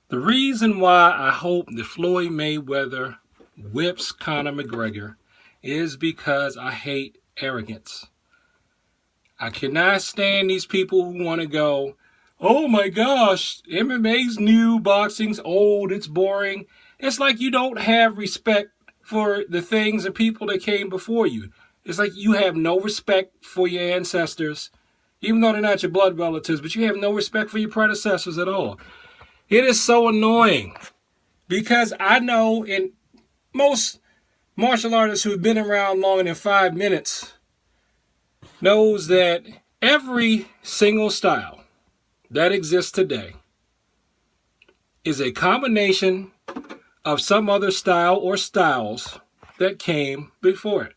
The reason why I hope that Floyd Mayweather whips Conor McGregor is because I hate arrogance. I cannot stand these people who want to go, oh my gosh, MMA's new, boxing's old, it's boring. It's like you don't have respect for the things and people that came before you. It's like you have no respect for your ancestors, even though they're not your blood relatives, but you have no respect for your predecessors at all. It is so annoying because I know in most martial artists who have been around longer than 5 minutes knows that every single style that exists today is a combination of some other style or styles that came before it.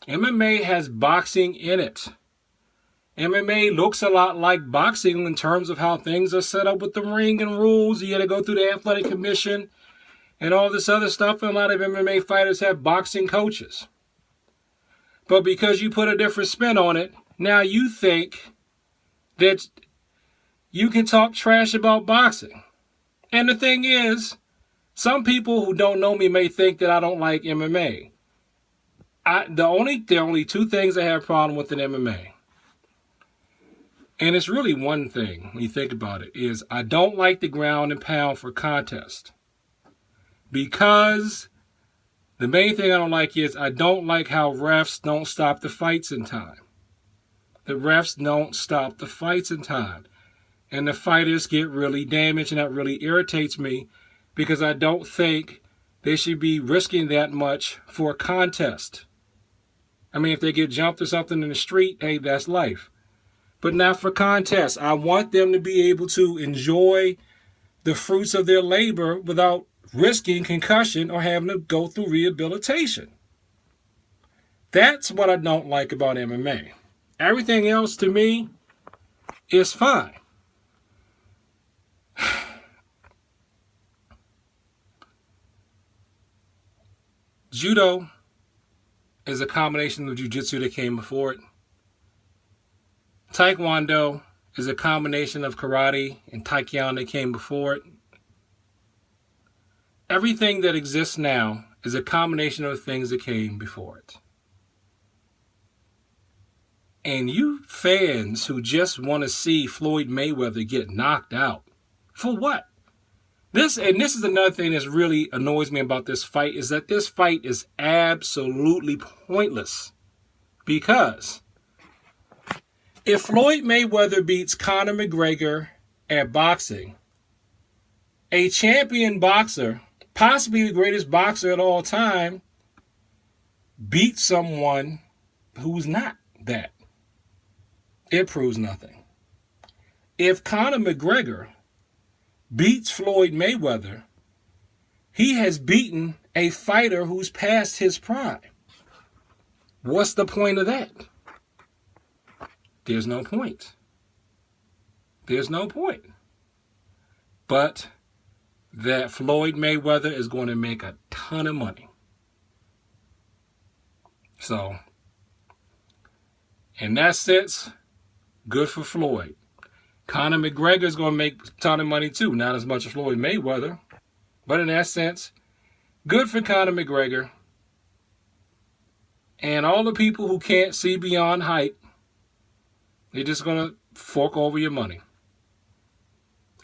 MMA has boxing in it. MMA looks a lot like boxing in terms of how things are set up with the ring and rules. You got to go through the athletic commission and all this other stuff. And a lot of MMA fighters have boxing coaches. But because you put a different spin on it, now you think that you can talk trash about boxing. And the thing is, some people who don't know me may think that I don't like MMA. The only two things I have a problem with in MMA, and it's really one thing when you think about it, is I don't like the ground and pound for contest. Because the main thing I don't like is I don't like how refs don't stop the fights in time. The refs don't stop the fights in time. And the fighters get really damaged, and that really irritates me because I don't think they should be risking that much for a contest. I mean, if they get jumped or something in the street, hey, that's life. But not for contests. I want them to be able to enjoy the fruits of their labor without risking concussion or having to go through rehabilitation. That's what I don't like about MMA. Everything else to me is fine. Judo is a combination of jiu-jitsu that came before it. Taekwondo is a combination of karate and taekwondo that came before it. Everything that exists now is a combination of things that came before it. And you fans who just want to see Floyd Mayweather get knocked out, for what? This is another thing that really annoys me about this fight, is that this fight is absolutely pointless. Because if Floyd Mayweather beats Conor McGregor at boxing, a champion boxer, possibly the greatest boxer at all time, beats someone who's not that. It proves nothing. If Conor McGregor beats Floyd Mayweather, he has beaten a fighter who's past his prime. What's the point of that? There's no point. There's no point. But that Floyd Mayweather is going to make a ton of money. So, in that sense, good for Floyd. Conor McGregor is going to make a ton of money too. Not as much as Floyd Mayweather. But in that sense, good for Conor McGregor. And all the people who can't see beyond hype, they're just going to fork over your money.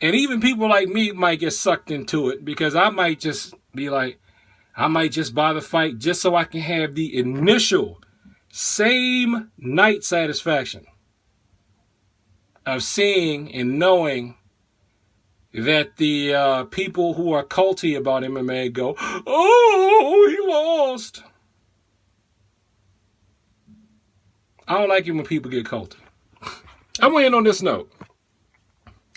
And even people like me might get sucked into it, because I might just be like, I might just buy the fight just so I can have the initial same night satisfaction of seeing and knowing that the people who are culty about MMA go, oh, he lost. I don't like it when people get culty. I'm going to end on this note.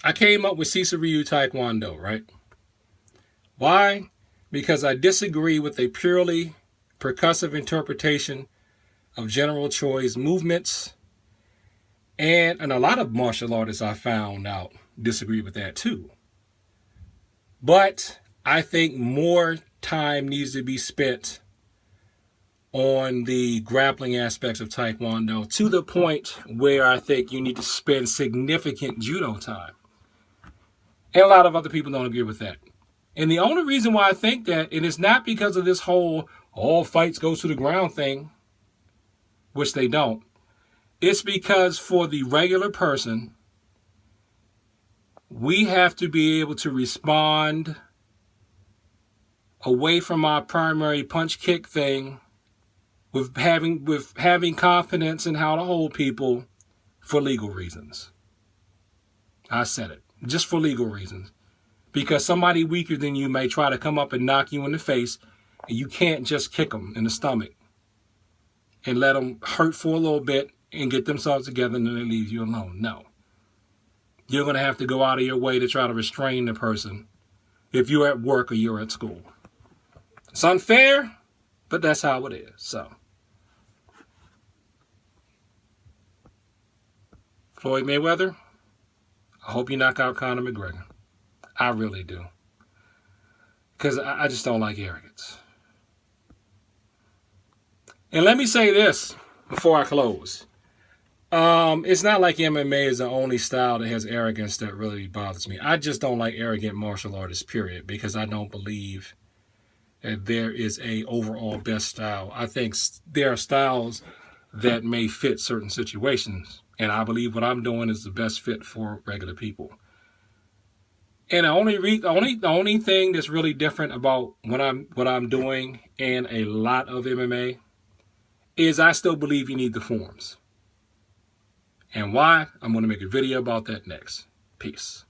I came up with Cesar Ryu Taekwondo, right? Why? Because I disagree with a purely percussive interpretation of General Choi's movements. And a lot of martial artists I found out disagree with that too. But I think more time needs to be spent on the grappling aspects of Taekwondo, to the point where I think you need to spend significant judo time. And a lot of other people don't agree with that. And the only reason why I think that, and it's not because of this whole all fights goes to the ground thing, which they don't. It's because for the regular person, we have to be able to respond away from our primary punch kick thing with having confidence in how to hold people for legal reasons. I said it. Just for legal reasons. Because somebody weaker than you may try to come up and knock you in the face, and you can't just kick them in the stomach and let them hurt for a little bit and get themselves together and then they leave you alone. No. You're going to have to go out of your way to try to restrain the person if you're at work or you're at school. It's unfair, but that's how it is. So, Floyd Mayweather, I hope you knock out Conor McGregor. I really do. Because I just don't like arrogance. And let me say this before I close. It's not like MMA is the only style that has arrogance that really bothers me. I just don't like arrogant martial artists, period, because I don't believe that there is a overall best style. I think there are styles that may fit certain situations, and I believe what I'm doing is the best fit for regular people. And the only thing that's really different about what I'm doing in a lot of MMA is I still believe you need the forms. And why? I'm going to make a video about that next. Peace.